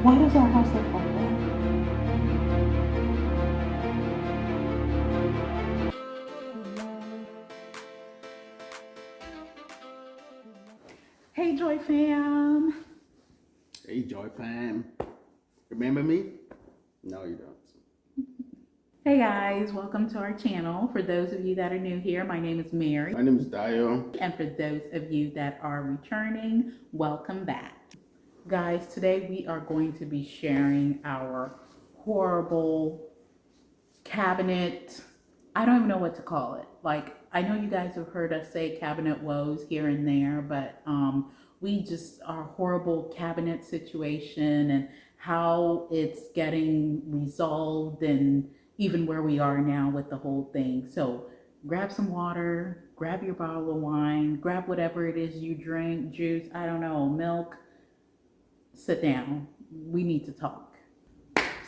Why does our house look like that? Hey, Joy Fam. Hey, Joy Famm. Remember me? No, you don't. Hey guys, welcome to our channel. For those of you that are new here, my name is Mary. My name is Dayo. And for those of you that are returning, welcome back. Guys, today we are going to be sharing our horrible cabinet. I don't even know what to call it. Like, I know you guys have heard us say cabinet woes here and there, but we just our horrible cabinet situation and how it's getting resolved and even where we are now with the whole thing. So grab some water, grab your bottle of wine, grab whatever it is you drink, juice, I don't know, milk, sit down. We need to talk.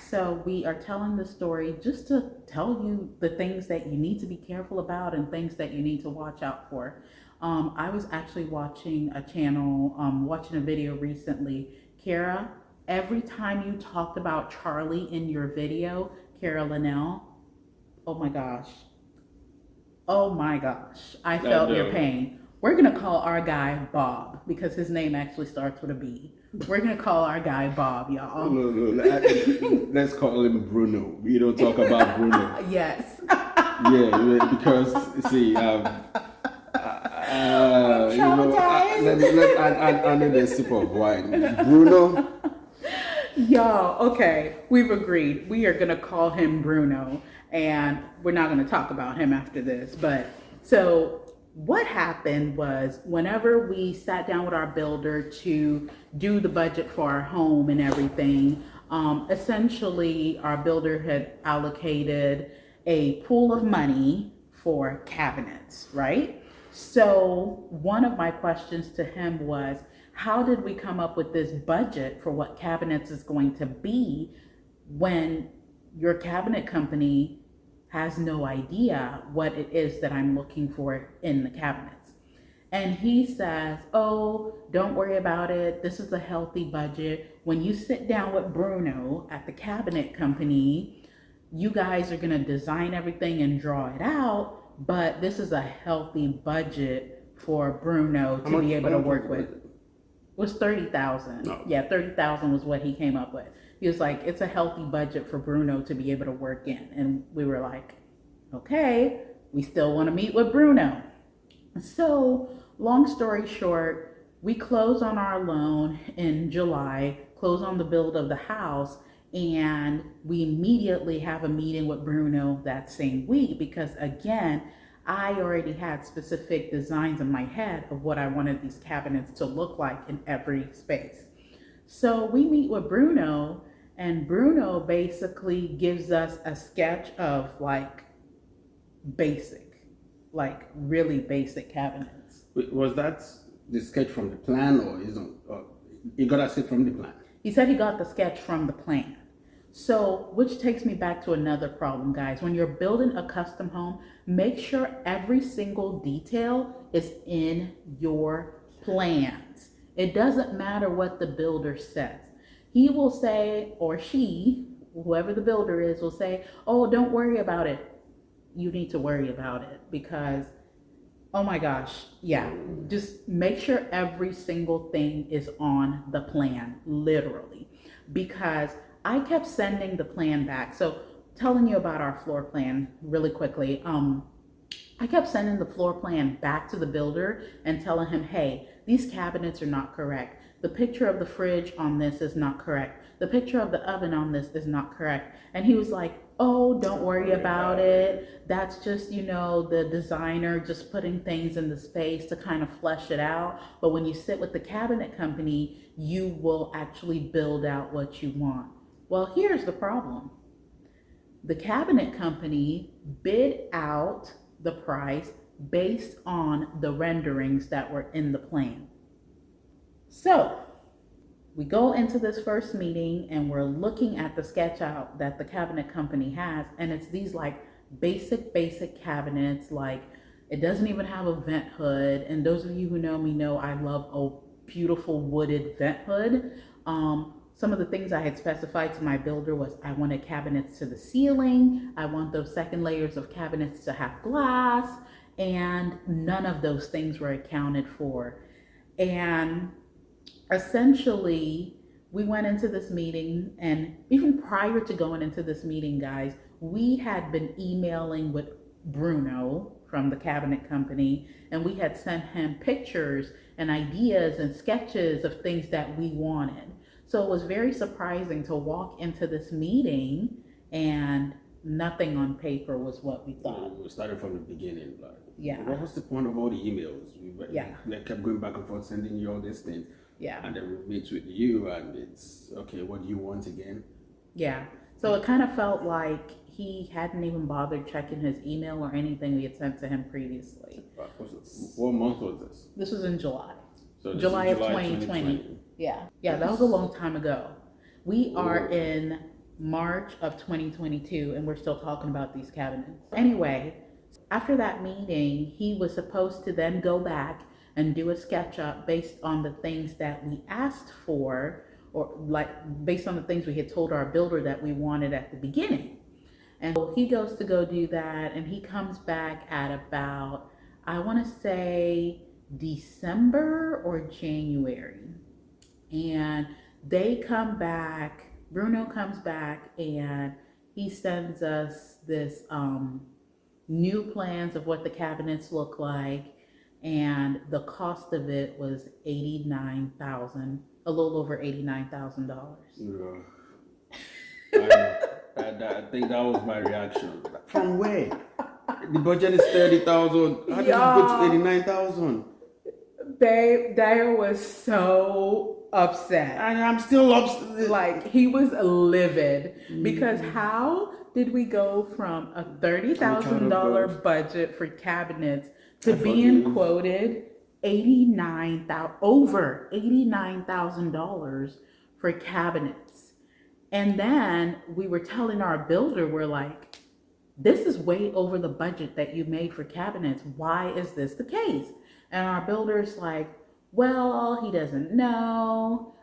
So we are telling the story just to tell you the things that you need to be careful about and things that you need to watch out for. I was actually watching a channel, watching a video recently. Kara, every time you talked about Charlie in your video, Kara Linnell, oh my gosh. Oh my gosh. I felt your pain. We're going to call our guy Bob because his name actually starts with a B. We're going to call our guy Bob, y'all. No. Let's call him Bruno. We don't talk about Bruno. Yes. Yeah, because, see, let's add another sip of wine. Bruno. Y'all, okay, we've agreed. We are going to call him Bruno, and we're not going to talk about him after this. But so what happened was whenever we sat down with our builder to do the budget for our home and everything, essentially our builder had allocated a pool of money for cabinets, right? So one of my questions to him was, how did we come up with this budget for what cabinets is going to be when your cabinet company has no idea what it is that I'm looking for in the cabinets? And he says, oh, don't worry about it. This is a healthy budget. When you sit down with Bruno at the cabinet company, you guys are going to design everything and draw it out, but this is a healthy budget for Bruno to be able to work with. Was 30,000. No. Yeah, 30,000 was what he came up with. He was like, it's a healthy budget for Bruno to be able to work in. And we were like, okay, we still want to meet with Bruno. So long story short, we close on our loan in July, close on the build of the house, and we immediately have a meeting with Bruno that same week because, again, I already had specific designs in my head of what I wanted these cabinets to look like in every space. So we meet with Bruno, and Bruno basically gives us a sketch of like really basic cabinets. Was that the sketch from the plan, or you got a sketch from the plan? He said he got the sketch from the plan. So, which takes me back to another problem, guys. When you're building a custom home, make sure every single detail is in your plans. It doesn't matter what the builder says. He will say, or she, whoever the builder is, will say, oh, don't worry about it. You need to worry about it because, oh my gosh, yeah, just make sure every single thing is on the plan, literally, because I kept sending the plan back. So telling you about our floor plan really quickly. I kept sending the floor plan back to the builder and telling him, hey, these cabinets are not correct. The picture of the fridge on this is not correct. The picture of the oven on this is not correct. And he was like, oh, don't worry about it. That's just, the designer just putting things in the space to kind of flesh it out. But when you sit with the cabinet company, you will actually build out what you want. Well, here's the problem. The cabinet company bid out the price based on the renderings that were in the plan. So we go into this first meeting and we're looking at the sketch out that the cabinet company has, and it's these like basic cabinets. Like, it doesn't even have a vent hood, and those of you who know me know I love a beautiful wooded vent hood. some of the things I had specified to my builder was I wanted cabinets to the ceiling. I want those second layers of cabinets to have glass, and none of those things were accounted for. And essentially, we went into this meeting, and even prior to going into this meeting, guys, we had been emailing with Bruno from the cabinet company, and we had sent him pictures and ideas and sketches of things that we wanted. So it was very surprising to walk into this meeting and nothing on paper was what we thought. We started from the beginning. Like, Yeah. what was the point of all the emails? Yeah. We kept going back and forth, sending you all these things. Yeah. And then we meet with you, and it's okay. What do you want again? Yeah. So it kind of felt like he hadn't even bothered checking his email or anything we had sent to him previously. What month was this? This was in July. So this July is of 2020. Yeah. Yeah, that was a long time ago. We are in March of 2022 and we're still talking about these cabinets. Anyway, after that meeting, he was supposed to then go back and do a SketchUp based on the things that we asked for, or like based on the things we had told our builder that we wanted at the beginning. And so he goes to go do that, and he comes back at about, I want to say December or January. And they come back, Bruno comes back, and he sends us this new plans of what the cabinets look like. And the cost of it was $89,000, a little over $89,000. I think that was my reaction. From where? The budget is 30,000. How did it go to 89,000? Babe, Dayo was so upset. And I'm still upset. Like, he was livid because how did we go from a $30,000 budget for cabinets to being quoted over $89,000 for cabinets? And then we were telling our builder, we're like, this is way over the budget that you made for cabinets. Why is this the case? And our builder's like, well, he doesn't know.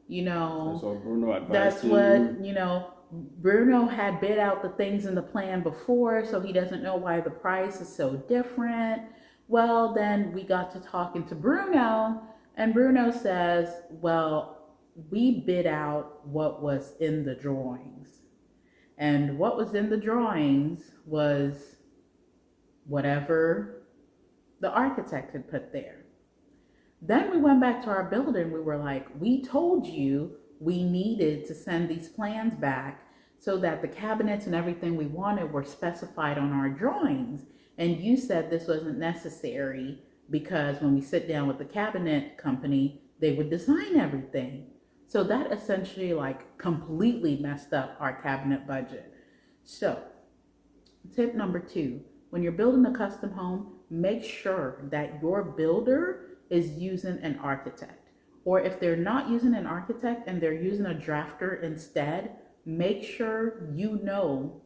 You know, that's what Bruno advised that's what, you know, Bruno had bid out the things in the plan before, so he doesn't know why the price is so different. Well, then we got to talking to Bruno, and Bruno says, well, we bid out what was in the drawings. And what was in the drawings was whatever the architect had put there. Then we went back to our builder and we were like, we told you we needed to send these plans back so that the cabinets and everything we wanted were specified on our drawings. And you said this wasn't necessary because when we sit down with the cabinet company, they would design everything. So that essentially like completely messed up our cabinet budget. So tip number 2, when you're building a custom home, make sure that your builder is using an architect. Or if they're not using an architect and they're using a drafter instead, make sure you know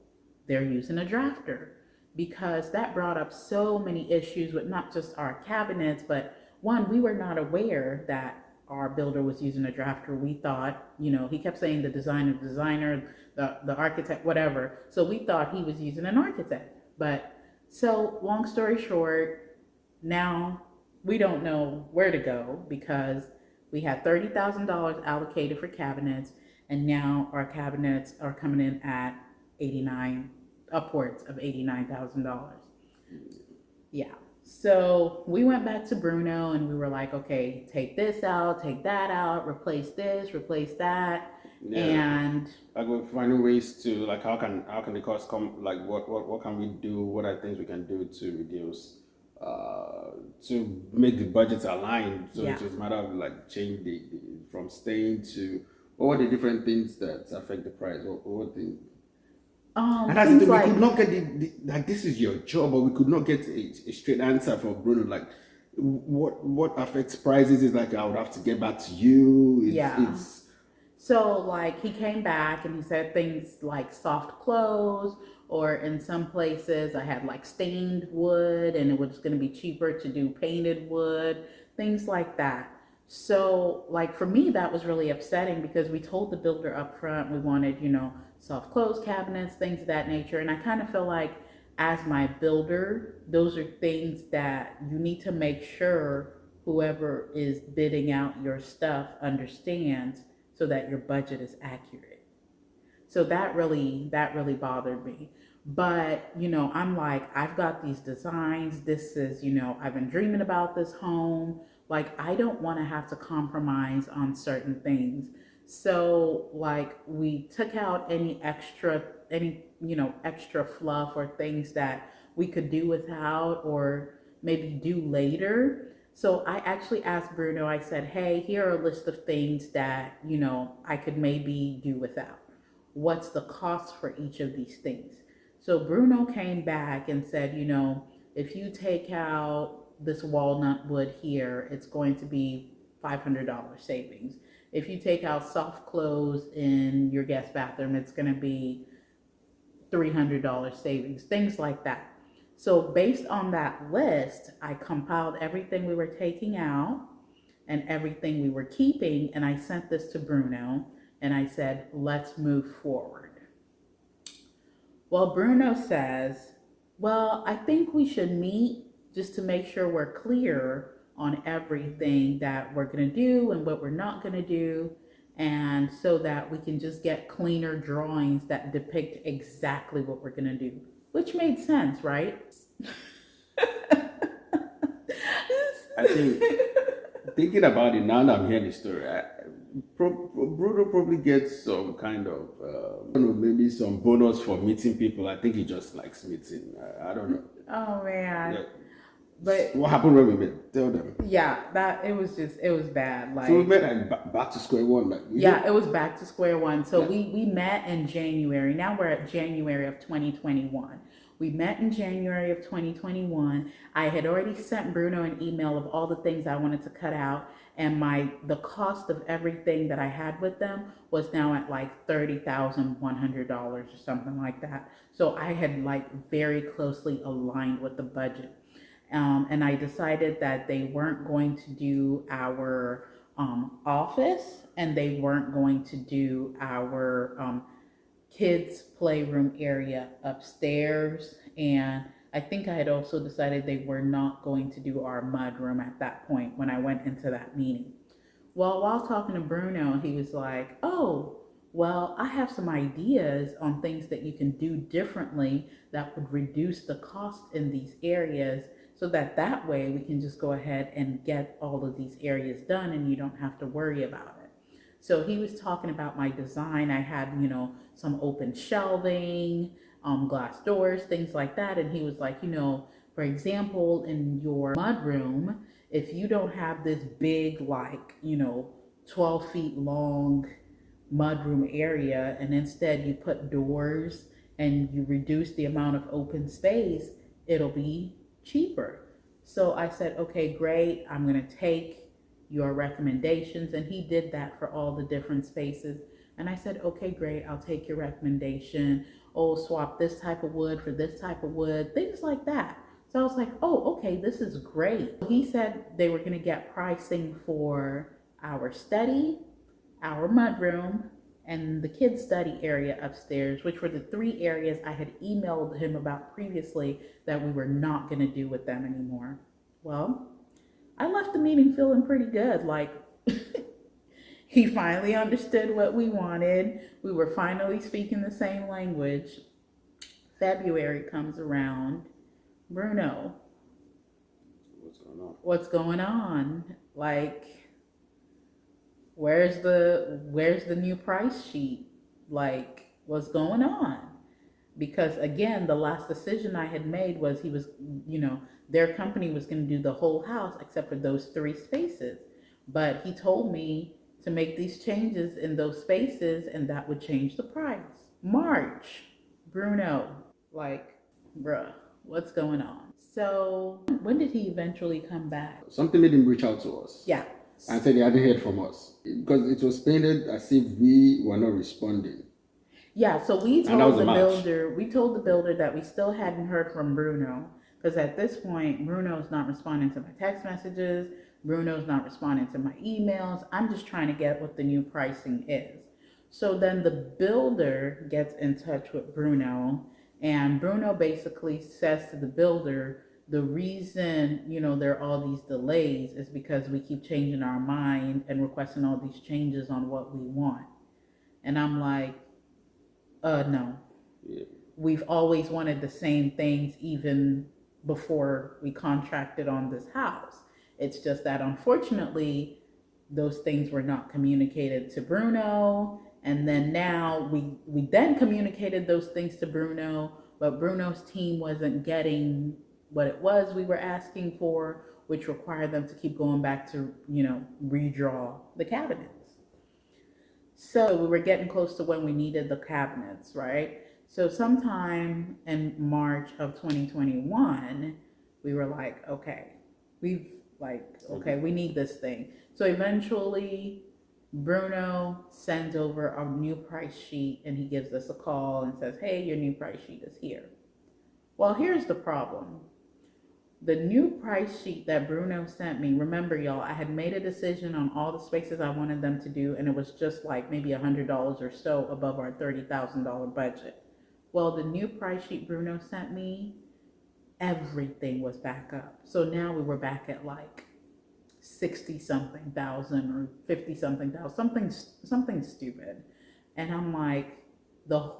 they're using a drafter, because that brought up so many issues with not just our cabinets, but one, we were not aware that our builder was using a drafter. We thought, you know, he kept saying the designer, the architect, whatever. So we thought he was using an architect. But so long story short, now we don't know where to go because we had $30,000 allocated for cabinets, and now our cabinets are coming in at upwards of $89,000. Yeah. So we went back to Bruno and we were like, okay, take this out, take that out, replace this, replace that. Yeah. And like we're finding ways to, like, how can the cost come, like what can we do, what are things we can do to reduce, to make the budgets align. So it's a matter of like change from staying to, what are the different things that affect the price? What the and that's the thing, we could not get like, this is your job, but we could not get a straight answer from Bruno. Like, what affects prices is like, I would have to get back to you. So like he came back and he said things like soft close, or in some places I had like stained wood and it was going to be cheaper to do painted wood, things like that. So, like for me, that was really upsetting because we told the builder up front we wanted, soft close cabinets, things of that nature. And I kind of feel like, as my builder, those are things that you need to make sure whoever is bidding out your stuff understands so that your budget is accurate. So that really bothered me. But I'm like, I've got these designs. This is, I've been dreaming about this home. Like, I don't want to have to compromise on certain things. So like, we took out any extra fluff or things that we could do without or maybe do later. So I actually asked Bruno, I said, hey, here are a list of things that, I could maybe do without. What's the cost for each of these things? So Bruno came back and said, if you take out this walnut wood here, it's going to be $500 savings. If you take out soft close in your guest bathroom, it's going to be $300 savings, things like that. So based on that list, I compiled everything we were taking out and everything we were keeping, and I sent this to Bruno and I said, let's move forward. Well, Bruno says, well, I think we should meet just to make sure we're clear on everything that we're going to do and what we're not going to do, and so that we can just get cleaner drawings that depict exactly what we're going to do, which made sense, right? I think thinking about it now that I'm hearing the story, Bruno probably gets some kind of, I don't know, maybe some bonus for meeting people. I think he just likes meeting. I don't know. Oh man. Yeah. But What happened when we met? Tell them. yeah, it was bad. Like, So we met like back to square one. Like yeah, it was back to square one. So Yeah. we met in January. Now we're at January of 2021. We met in January of 2021. I had already sent Bruno an email of all the things I wanted to cut out, and the cost of everything that I had with them was now at like $30,100 or something like that. So I had like very closely aligned with the budget. And I decided that they weren't going to do our office, and they weren't going to do our kids' playroom area upstairs. And I think I had also decided they were not going to do our mud room at that point when I went into that meeting. Well, while talking to Bruno, he was like, oh, well, I have some ideas on things that you can do differently that would reduce the cost in these areas, so that way we can just go ahead and get all of these areas done and you don't have to worry about it. So he was talking about my design. I had, some open shelving, glass doors, things like that. And he was like, for example, in your mudroom, if you don't have this big, like, 12 feet long mudroom area, and instead you put doors and you reduce the amount of open space, it'll be cheaper. So I said, okay, great. I'm going to take your recommendations. And he did that for all the different spaces. And I said, okay, great. I'll take your recommendation. Oh, swap this type of wood for this type of wood, things like that. So I was like, oh, okay, this is great. He said they were going to get pricing for our study, our mudroom, and the kids' study area upstairs, which were the three areas I had emailed him about previously that we were not going to do with them anymore. Well, I left the meeting feeling pretty good. Like, he finally understood what we wanted. We were finally speaking the same language. February comes around. Bruno, What's going on? what's going on? Like, where's the new price sheet? Like, what's going on? Because again, the last decision I had made was he was, their company was going to do the whole house except for those three spaces. But he told me to make these changes in those spaces and that would change the price. March, Bruno, like, bruh, what's going on? So when did he eventually come back? Something made him reach out to us. Yeah. And said he hadn't heard from us because it was painted as if we were not responding. Yeah, so we And that told was the a match. builder that we still hadn't heard from Bruno, because at this point Bruno is not responding to my text messages. Bruno's not responding to my emails. I'm just trying to get what the new pricing is. So then the builder gets in touch with Bruno, and Bruno basically says to the builder, the reason, there are all these delays is because we keep changing our mind and requesting all these changes on what we want. And I'm like, no. Yeah. We've always wanted the same things even before we contracted on this house. It's just that unfortunately, those things were not communicated to Bruno. And then now we then communicated those things to Bruno, but Bruno's team wasn't getting what it was we were asking for, which required them to keep going back to, redraw the cabinets. So we were getting close to when we needed the cabinets, right? So sometime in March of 2021, we were like, okay, we need this thing. So eventually Bruno sends over our new price sheet and he gives us a call and says, hey, your new price sheet is here. Well, here's the problem. The new price sheet that Bruno sent me, remember y'all, I had made a decision on all the spaces I wanted them to do, and it was just like maybe $100 or so above our $30,000 budget. Well, the new price sheet Bruno sent me, everything was back up. So now we were back at like 60 something thousand or 50 something thousand, something stupid. And I'm like, the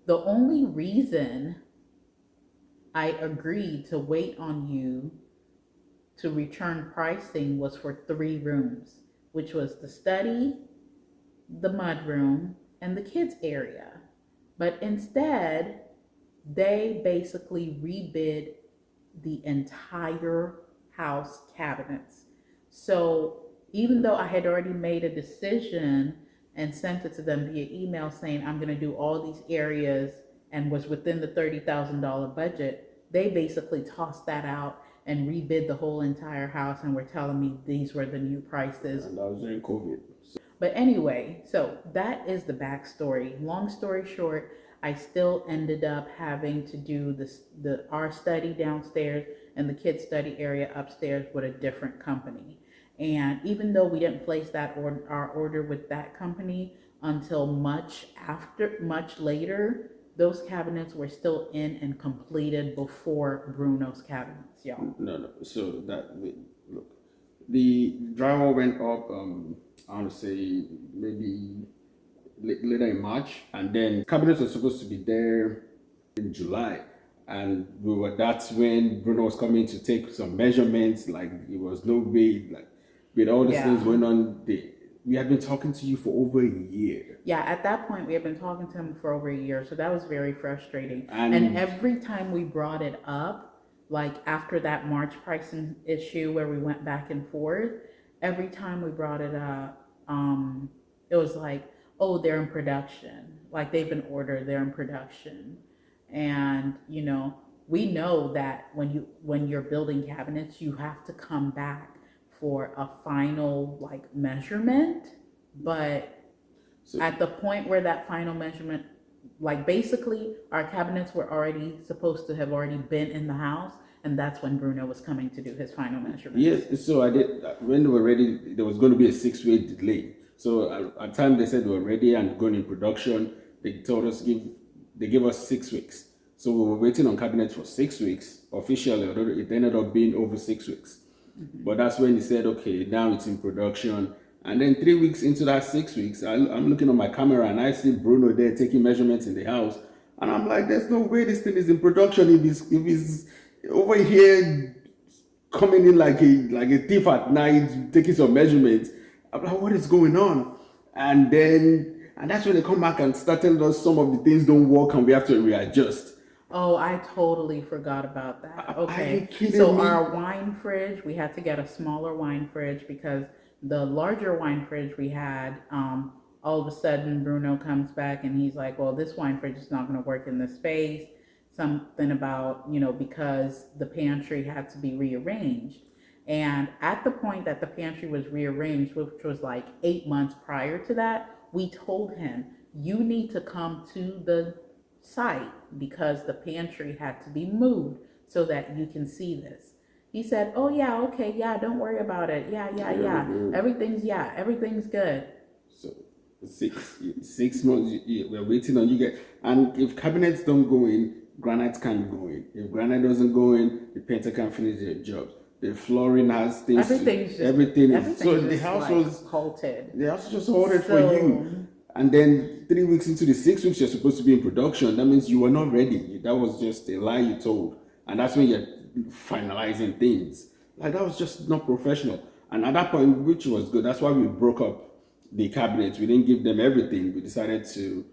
only reason I agreed to wait on you to return pricing was for 3 rooms, which was the study, the mudroom, and the kids area. But instead, they basically rebid the entire house cabinets. So even though I had already made a decision and sent it to them via email saying I'm going to do all these areas and was within the $30,000 budget, they basically tossed that out and rebid the whole entire house and were telling me these were the new prices. And that was during COVID. But anyway, so that is the backstory. Long story short, I still ended up having to do our study downstairs and the kids' study area upstairs with a different company. And even though we didn't place our order with that company until much later, those cabinets were still in and completed before Bruno's cabinets, y'all. No. So look, the drywall went up. I want to say maybe later in March, and then cabinets were supposed to be there in July, and that's when Bruno was coming to take some measurements. Like it was no way, like with all these things going on, we had been talking to you for over a year. Yeah, at that point we had been talking to him for over a year, so that was very frustrating. And every time we brought it up, like after that March pricing issue where we went back and forth, every time we brought it up, it was like, oh, they're in production. Like they've been ordered, they're in production. And, we know that when you're building cabinets, you have to come back for a final like measurement. But at the point where that final measurement, like basically our cabinets were already supposed to have already been in the house. And that's when Bruno was coming to do his final measurements. Yes, so I did. When they were ready, there was going to be a 6-week delay. So at the time they said they were ready and going in production, they told us they gave us 6 weeks. So we were waiting on cabinets for 6 weeks. Officially, it ended up being over 6 weeks. Mm-hmm. But that's when they said, okay, now it's in production. And then 3 weeks into that 6 weeks, I'm looking on my camera and I see Bruno there taking measurements in the house. And I'm like, there's no way this thing is in production if he's over here coming in like a thief at night, taking some measurements. I'm like, what is going on? And that's when they come back and start telling us some of the things don't work and we have to readjust. Oh, I totally forgot about that. Okay. Are you kidding so me? Our wine fridge, we had to get a smaller wine fridge because the larger wine fridge we had, all of a sudden Bruno comes back and he's like, well, this wine fridge is not going to work in this space. Something about, because the pantry had to be rearranged. And at the point that the pantry was rearranged, which was like 8 months prior to that, we told him, you need to come to the site because the pantry had to be moved so that you can see this. He said, "Oh yeah, okay, yeah, don't worry about it. Yeah, yeah, Yeah, yeah. good. Everything's good." So 6 months, we're waiting on you guys. And if cabinets don't go in, granite can't go in. If granite doesn't go in, the painter can't finish their jobs. The flooring has things to, everything is, so Everything's the just house like was, halted. the house was just ordered for So you. And then 3 weeks into the 6 weeks you're supposed to be in production, that means you were not ready. That was just a lie you told. And that's when you're finalizing things. Like that was just not professional. And at that point, which was good, that's why we broke up the cabinets. We didn't give them everything. We decided to,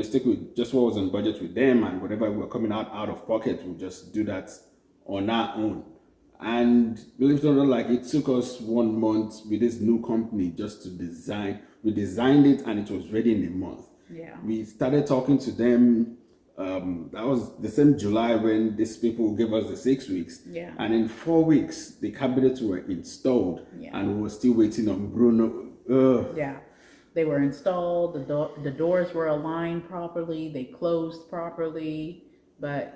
stick with just what was on budget with them, and whatever we were coming out of pocket, we'll just do that on our own. And believe it or not, like it took us 1 month with this new company just to design. We designed it and it was ready in a month. yeah, We started talking to them. That was the same July when these people gave us the 6 weeks. yeah, And in 4 weeks, the cabinets were installed, yeah, and we were still waiting on Bruno. Ugh. yeah. They were installed. The doors were aligned properly. They closed properly. But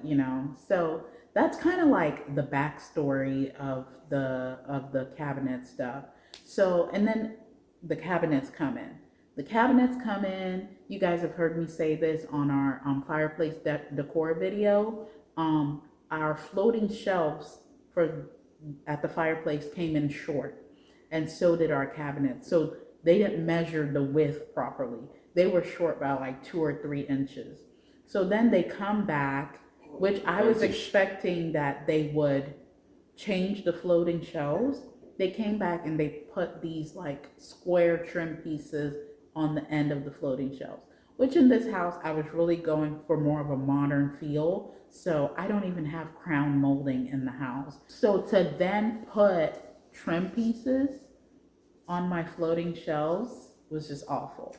so that's kind of like the backstory of the cabinet stuff. So and then the cabinets come in. The cabinets come in. You guys have heard me say this on our fireplace decor video. Um, our floating shelves for at the fireplace came in short, and so did our cabinets. So they didn't measure the width properly. They were short by like 2 or 3 inches. So then they come back, which I was expecting that they would change the floating shelves. They came back and they put these like square trim pieces on the end of the floating shelves, which in this house I was really going for more of a modern feel. So I don't even have crown molding in the house. So to then put trim pieces on my floating shelves was just awful.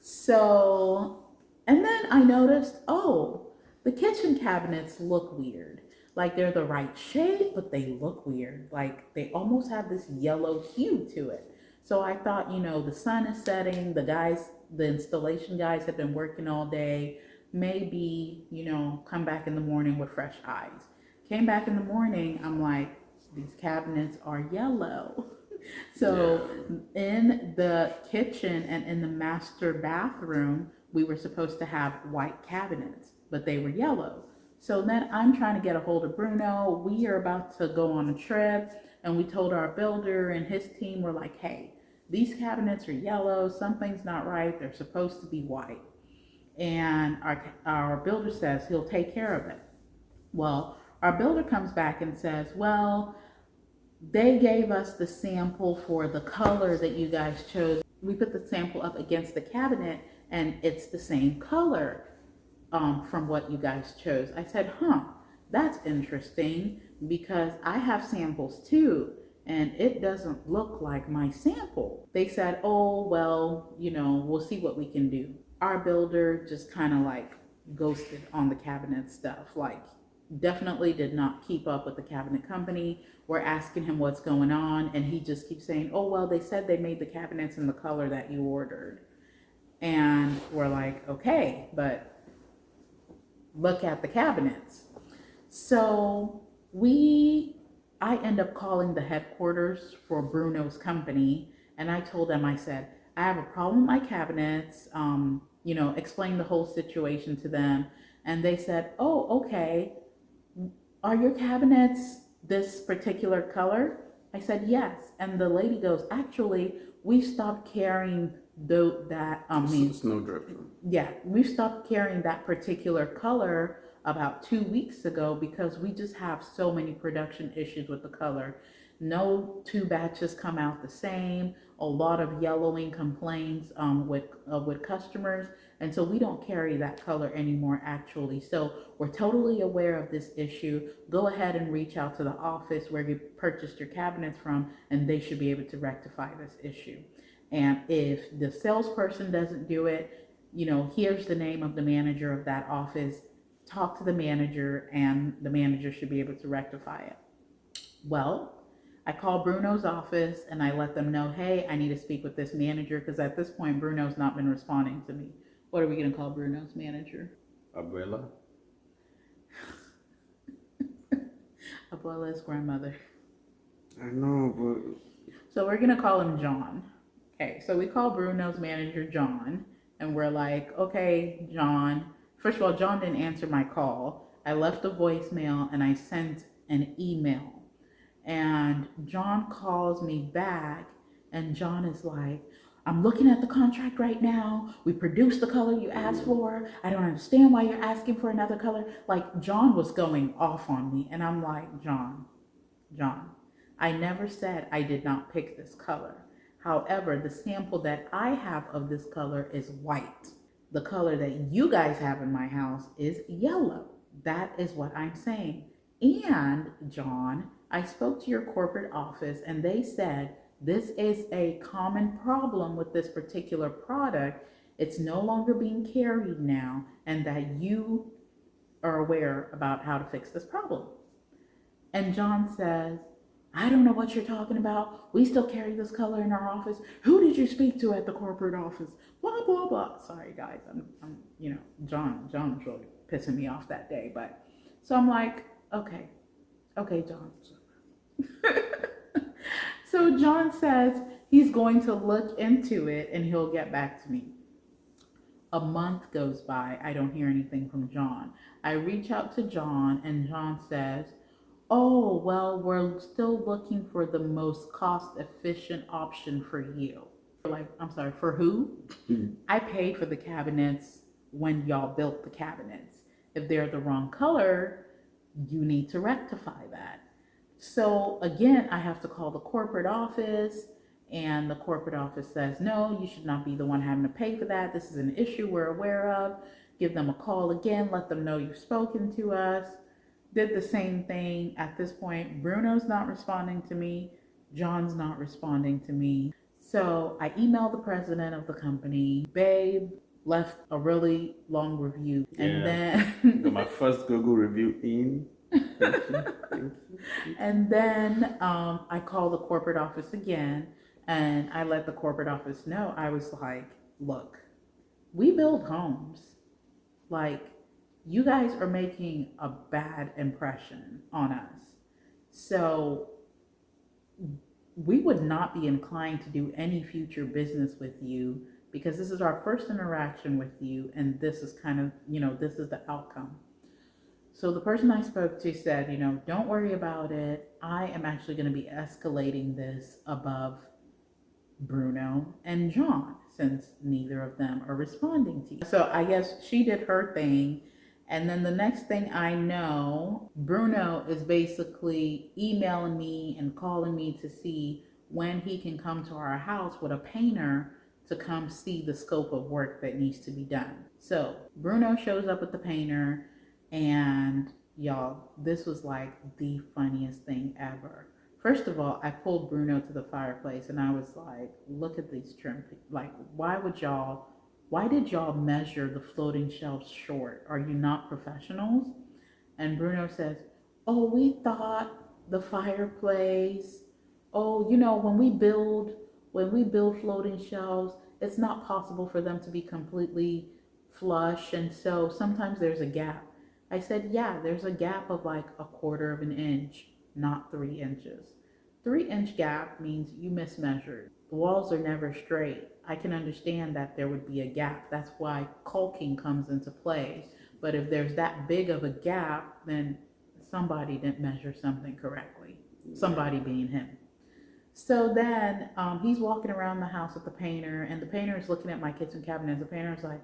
So, and then I noticed, oh, the kitchen cabinets look weird. Like they're the right shape, but they look weird. Like they almost have this yellow hue to it. So I thought, the sun is setting, the installation guys have been working all day. Maybe, come back in the morning with fresh eyes. Came back in the morning, I'm like, these cabinets are yellow. So in the kitchen and in the master bathroom, we were supposed to have white cabinets, but they were yellow. So then I'm trying to get a hold of Bruno. We are about to go on a trip, and we told our builder and his team, we're like, hey, these cabinets are yellow. Something's not right. They're supposed to be white. And our builder says he'll take care of it. Well, our builder comes back and says, well, they gave us the sample for the color that you guys chose. We put the sample up against the cabinet and it's the same color from what you guys chose. I said, huh, that's interesting because I have samples too and it doesn't look like my sample. They said, oh, well, we'll see what we can do. Our builder just kind of like ghosted on the cabinet stuff. Like, definitely did not keep up with the cabinet company. We're asking him what's going on, and he just keeps saying, oh, well, they said they made the cabinets in the color that you ordered. And we're like, okay, but look at the cabinets. So I end up calling the headquarters for Bruno's company, and I told them, I said, I have a problem with my cabinets, explained the whole situation to them. And they said, oh, okay, are your cabinets this particular color? I said, yes. And the lady goes, actually, we stopped carrying Snowdrift. yeah, we stopped carrying that particular color about 2 weeks ago because we just have so many production issues with the color. No two batches come out the same. A lot of yellowing complaints with customers, and so we don't carry that color anymore. Actually, so we're totally aware of this issue. Go ahead and reach out to the office where you purchased your cabinets from, and they should be able to rectify this issue. And if the salesperson doesn't do it, here's the name of the manager of that office. Talk to the manager, and the manager should be able to rectify it. Well, I call Bruno's office and I let them know, hey, I need to speak with this manager because at this point, Bruno's not been responding to me. What are we going to call Bruno's manager? Abuela. Abuela's grandmother. I know, but So we're gonna call him John. Okay, so we call Bruno's manager John, and we're like, okay, John. First of all, John didn't answer my call. I left a voicemail and I sent an email. And John calls me back, and John is like, I'm looking at the contract right now. We produced the color you asked for. I don't understand why you're asking for another color. Like, John was going off on me, and I'm like, John, I never said I did not pick this color. However, the sample that I have of this color is white. The color that you guys have in my house is yellow. That is what I'm saying. And, John, I spoke to your corporate office and they said this is a common problem with this particular product. It's no longer being carried now, and that you are aware about how to fix this problem. And John says, I don't know what you're talking about. We still carry this color in our office. Who did you speak to at the corporate office? Blah, blah, blah. Sorry, guys. John was really pissing me off that day. But so I'm like, okay, John. So John says he's going to look into it and he'll get back to me. A month goes by. I don't hear anything from John. I reach out to John and John says, oh, well, we're still looking for the most cost efficient option for you. Like, I'm sorry, for who? I paid for the cabinets when y'all built the cabinets. If they're the wrong color, you need to rectify that. So again, I have to call the corporate office, and the corporate office says, no, you should not be the one having to pay for that. This is an issue we're aware of. Give them a call again, let them know you've spoken to us. Did the same thing. At this point, Bruno's not responding to me. John's not responding to me. So I emailed the president of the company. Babe left a really long review. yeah, And then got my first Google review in. Thank you. And then I called the corporate office again, and I let the corporate office know. I was like, look, we build homes. Like, you guys are making a bad impression on us. So we would not be inclined to do any future business with you, because this is our first interaction with you, and this is kind of, this is the outcome. So the person I spoke to said, don't worry about it. I am actually going to be escalating this above Bruno and John, since neither of them are responding to you. So I guess she did her thing. And then the next thing I know, Bruno is basically emailing me and calling me to see when he can come to our house with a painter to come see the scope of work that needs to be done. So Bruno shows up with the painter, and y'all, this was like the funniest thing ever. First of all, I pulled Bruno to the fireplace and I was like, look at these trim. Like, why did y'all measure the floating shelves short? Are you not professionals? And Bruno says, oh, we thought the fireplace. Oh, when we build floating shelves, it's not possible for them to be completely flush. And so sometimes there's a gap. I said, yeah, there's a gap of like a quarter of an inch, not 3 inches. 3-inch gap means you mismeasured. The walls are never straight. I can understand that there would be a gap. That's why caulking comes into play. But if there's that big of a gap, then somebody didn't measure something correctly. Somebody being him. So then he's walking around the house with the painter, and the painter is looking at my kitchen cabinets. The painter's like,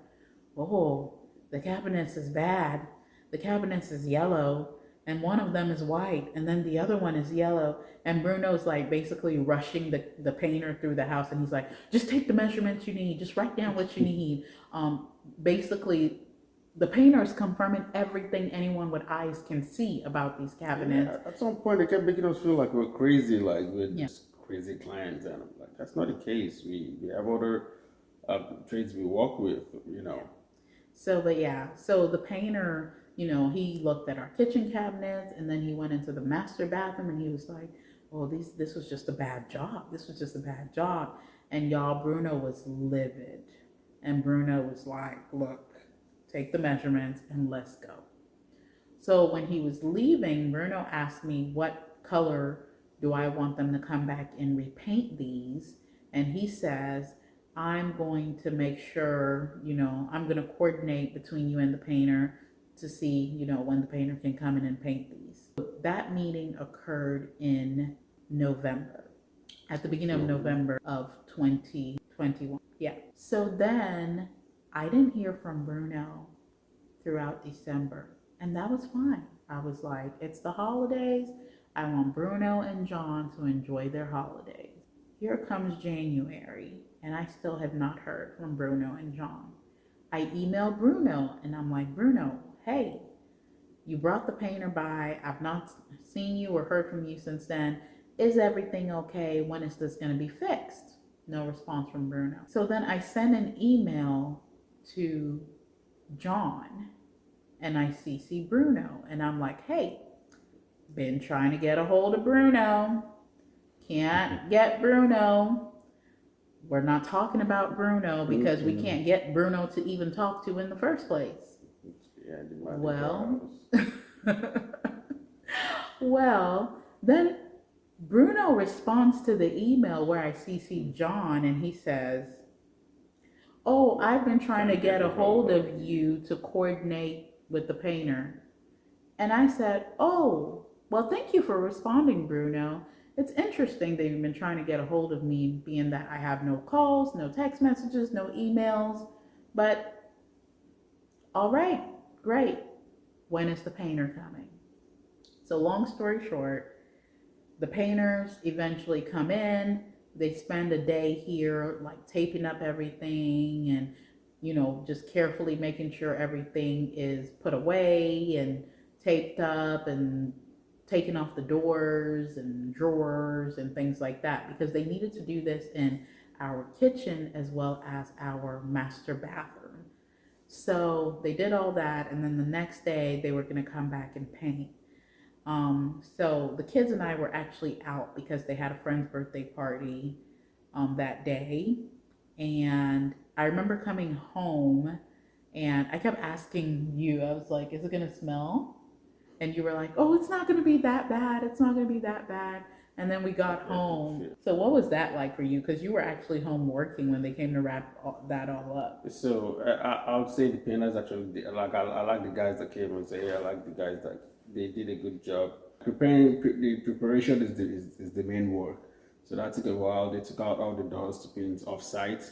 oh, the cabinets is bad. The cabinets is yellow, and one of them is white, and then the other one is yellow. And Bruno's like basically rushing the painter through the house, and he's like, just take the measurements you need, just write down what you need. Basically, the painter is confirming everything anyone with eyes can see about these cabinets. Yeah, at some point, they kept making us feel like we're crazy, like we're just crazy clients, and I'm like, that's not the case. We have other trades we work with. So the painter, he looked at our kitchen cabinets, and then he went into the master bathroom, and he was like, oh, this was just a bad job. This was just a bad job. And y'all, Bruno was livid. And Bruno was like, look, take the measurements and let's go. So when he was leaving, Bruno asked me what color do I want them to come back and repaint these? And he says, I'm going to make sure, I'm going to coordinate between you and the painter to see, when the painter can come in and paint these. That meeting occurred in November, at the beginning of November of 2021. Yeah. So then I didn't hear from Bruno throughout December, and that was fine. I was like, it's the holidays. I want Bruno and John to enjoy their holidays. Here comes January, and I still have not heard from Bruno and John. I emailed Bruno, and I'm like, Bruno, hey, you brought the painter by. I've not seen you or heard from you since then. Is everything okay? When is this going to be fixed? No response from Bruno. So then I sent an email to John, and I CC Bruno, and I'm like, hey, been trying to get a hold of Bruno. Can't get Bruno. We're not talking about Bruno because we can't get Bruno to even talk to in the first place. Yeah, well, well, then Bruno responds to the email where I CC John, and he says, oh, I've been trying to get a hold of you to coordinate with the painter. And I said, oh, well, thank you for responding, Bruno. It's interesting that you've been trying to get a hold of me, being that I have no calls, no text messages, no emails. But all right, great. When is the painter coming? So long story short, the painters eventually come in. They spend a day here, like taping up everything and, just carefully making sure everything is put away and taped up and taking off the doors and drawers and things like that, because they needed to do this in our kitchen as well as our master bathroom. So they did all that, and then the next day they were going to come back and paint. So the kids and I were actually out because they had a friend's birthday party that day. And I remember coming home and I kept asking you, I was like, is it going to smell? And you were like, oh, it's not going to be that bad. It's not going to be that bad. And then we got home. So what was that like for you? Because you were actually home working when they came to wrap that all up. So I would say the painters actually, I like the guys that came and say, hey, I like the guys that they did a good job. The preparation is the main work. So that took a while. They took out all the doors to paint off site,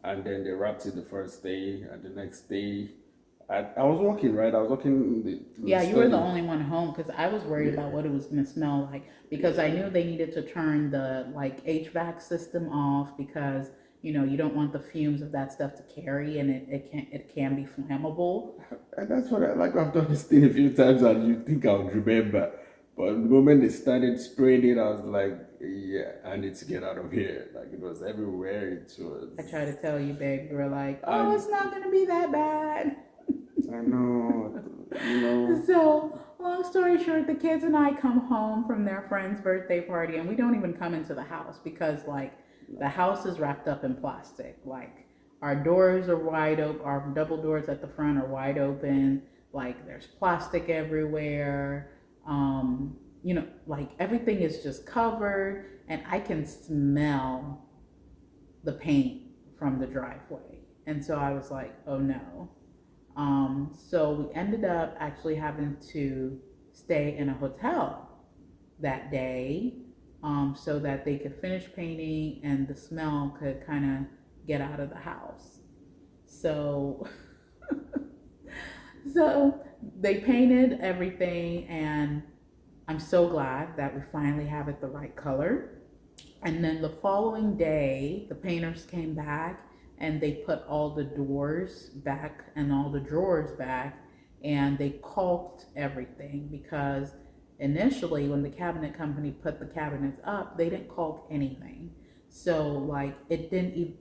and then they wrapped it the first day, and the next day I was working, right? I was working in the Yeah, you study. were the only one home because I was worried about what it was going to smell like, because I knew they needed to turn the HVAC system off because you don't want the fumes of that stuff to carry, and it can be flammable. And that's what I like. I've done this thing a few times, and you think I would remember, but the moment they started spraying it, I was like, yeah, I need to get out of here. Like, it was everywhere. It was. I tried to tell you, babe. You were like, oh, it's not going to be that bad. I know. So, long story short, the kids and I come home from their friend's birthday party, and we don't even come into the house because, the house is wrapped up in plastic. Our doors are wide open, our double doors at the front are wide open. There's plastic everywhere. Everything is just covered, and I can smell the paint from the driveway. And so I was like, oh no. So we ended up actually having to stay in a hotel that day, so that they could finish painting and the smell could kind of get out of the house. So, so they painted everything, and I'm so glad that we finally have it the right color. And then the following day, the painters came back and they put all the doors back and all the drawers back, and they caulked everything because initially when the cabinet company put the cabinets up, they didn't caulk anything. So it didn't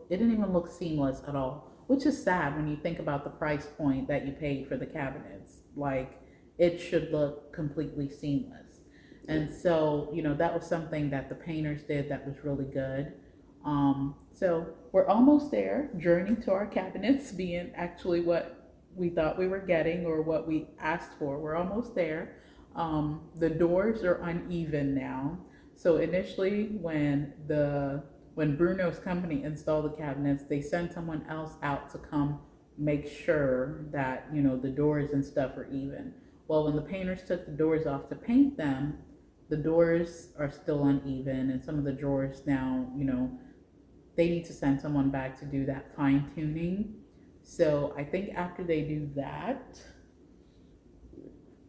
even look seamless at all, which is sad when you think about the price point that you paid for the cabinets. It should look completely seamless. And so, that was something that the painters did that was really good. So we're almost there, journey to our cabinets being actually what we thought we were getting or what we asked for. We're almost there. The doors are uneven now. So initially, when Bruno's company installed the cabinets, they sent someone else out to come make sure that the doors and stuff are even. Well, when the painters took the doors off to paint them, the doors are still uneven, and some of the drawers now, they need to send someone back to do that fine tuning. So I think after they do that,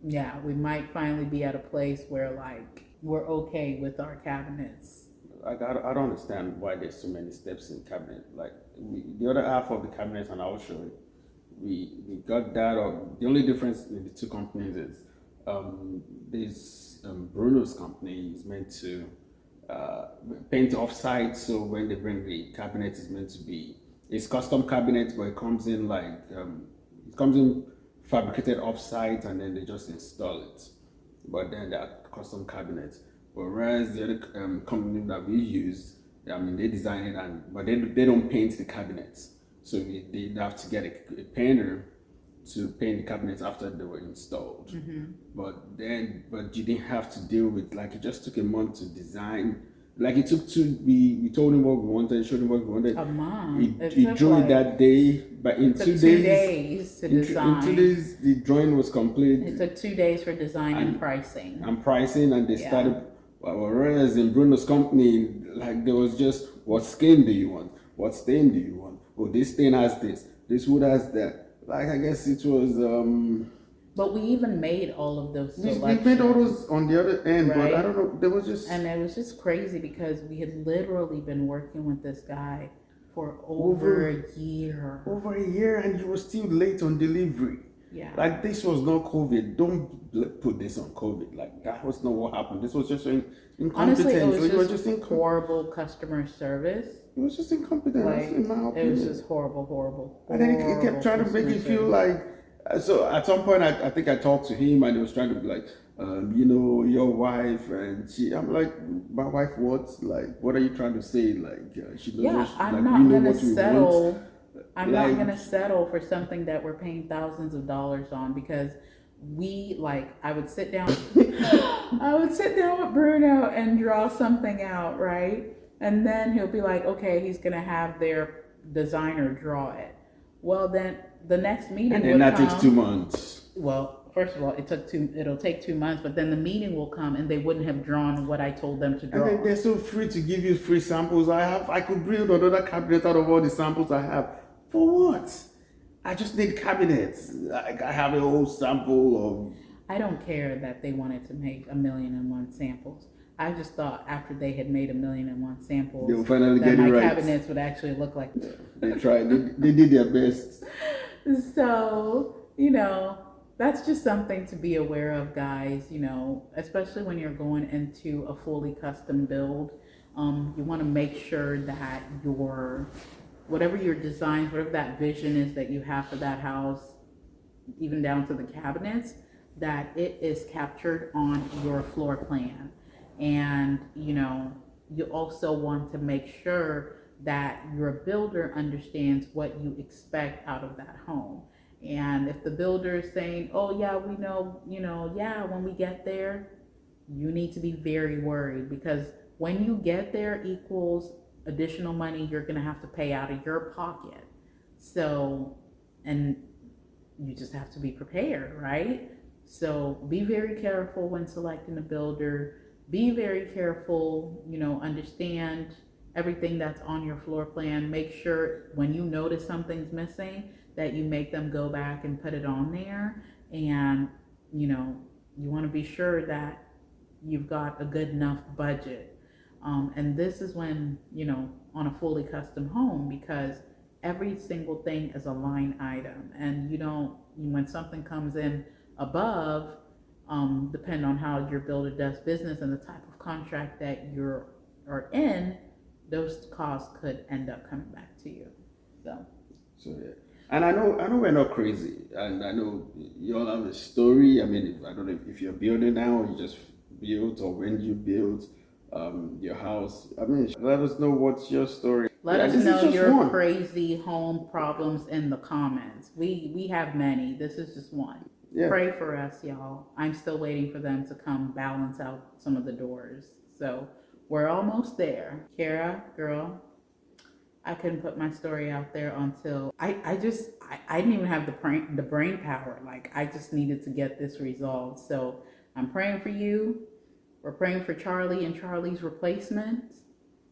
yeah, we might finally be at a place where like we're okay with our cabinets. Like I don't understand why there's so many steps in cabinet. Like the other half of the cabinet, and I'll show you. We got that. Or the only difference in the two companies is this Bruno's company is meant to paint off-site. So when they bring the cabinet, it's meant to be it's custom cabinet, but it comes in like it comes in fabricated off-site, and then they just install it. But then they're custom cabinets. Whereas the other company that we use, I mean, they design it, but they don't paint the cabinets. So they have to get a painter to paint the cabinets after they were installed. But you didn't have to deal with, like, it just took a month to design. Like it took we told him what we wanted, showed him what we wanted. A month. He drew it that day, but in 2 days. 2 days to design. In 2 days, the drawing was complete. It took 2 days for design and pricing. And they started. Whereas in Bruno's company, like there was just, what skin do you want? What stain do you want? Oh, this stain has this. This wood has that. Like I guess it was. But we even made all of those selections. We made all those on the other end, right? But I don't know. There was just. And it was just crazy because we had literally been working with this guy for over a year. Over a year, and you were still late on delivery. Yeah. Like this was not COVID. Don't put this on COVID. Like that was not what happened. This was just incompetence. Honestly, it was just horrible customer service. It was just incompetence, Like, in my opinion. it was just horrible. And then he kept trying to make it feel like. So at some point, I think I talked to him, and he was trying to be like, your wife, and I'm like, my wife what? Like, what are you trying to say? Like, she knows. Yeah, I'm not gonna settle. I'm not gonna settle for something that we're paying thousands of dollars on, because I would sit down with Bruno and draw something out, right? And then he'll be like, okay, he's gonna have their designer draw it. Well, then the next meeting and then that come. takes 2 months. Well, first of all, it'll take 2 months, but then the meeting will come and they wouldn't have drawn what I told them to draw. And then they're so free to give you free samples. I could build another cabinet out of all the samples I have. For what? I just need cabinets. Like I have a whole sample of. I don't care that they wanted to make 1,000,001 samples. I just thought after they had made 1,000,001 samples, they will finally that get my it right. cabinets would actually look like this. They tried. They did their best. So, that's just something to be aware of, guys, especially when you're going into a fully custom build. You want to make sure that whatever your designs, whatever that vision is that you have for that house, even down to the cabinets, that it is captured on your floor plan. And, you also want to make sure that your builder understands what you expect out of that home. And if the builder is saying, oh yeah, we know, when we get there, you need to be very worried, because when you get there equals additional money you're going to have to pay out of your pocket. So, and you just have to be prepared, right? So be very careful when selecting a builder. Be very careful, understand everything that's on your floor plan. Make sure when you notice something's missing that you make them go back and put it on there. And, you want to be sure that you've got a good enough budget. And this is when, on a fully custom home, because every single thing is a line item, and when something comes in above, depending on how your builder does business and the type of contract that you're in, those costs could end up coming back to you. So yeah. And I know we're not crazy, and I know you all have a story. I mean, I don't know if you're building now, or you just built, or when you built your house. I mean, let us know what's your story. Let us know your crazy home problems in the comments. We have many. This is just one. Yeah. Pray for us, y'all. I'm still waiting for them to come balance out some of the doors. So we're almost there. Kara, girl, I couldn't put my story out there until I didn't even have the brain power. Like I just needed to get this resolved. So I'm praying for you. We're praying for Charlie and Charlie's replacement.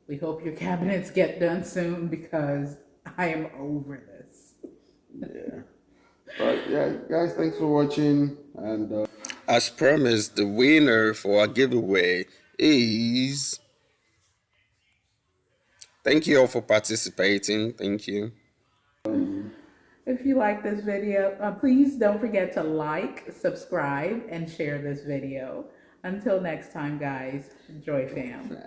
We hope your cabinets get done soon because I am over this. Yeah. But yeah, guys, thanks for watching. And as promised, the winner for our giveaway is. Thank you all for participating. Thank you. If you like this video, please don't forget to like, subscribe, and share this video. Until next time, guys, enjoy fam.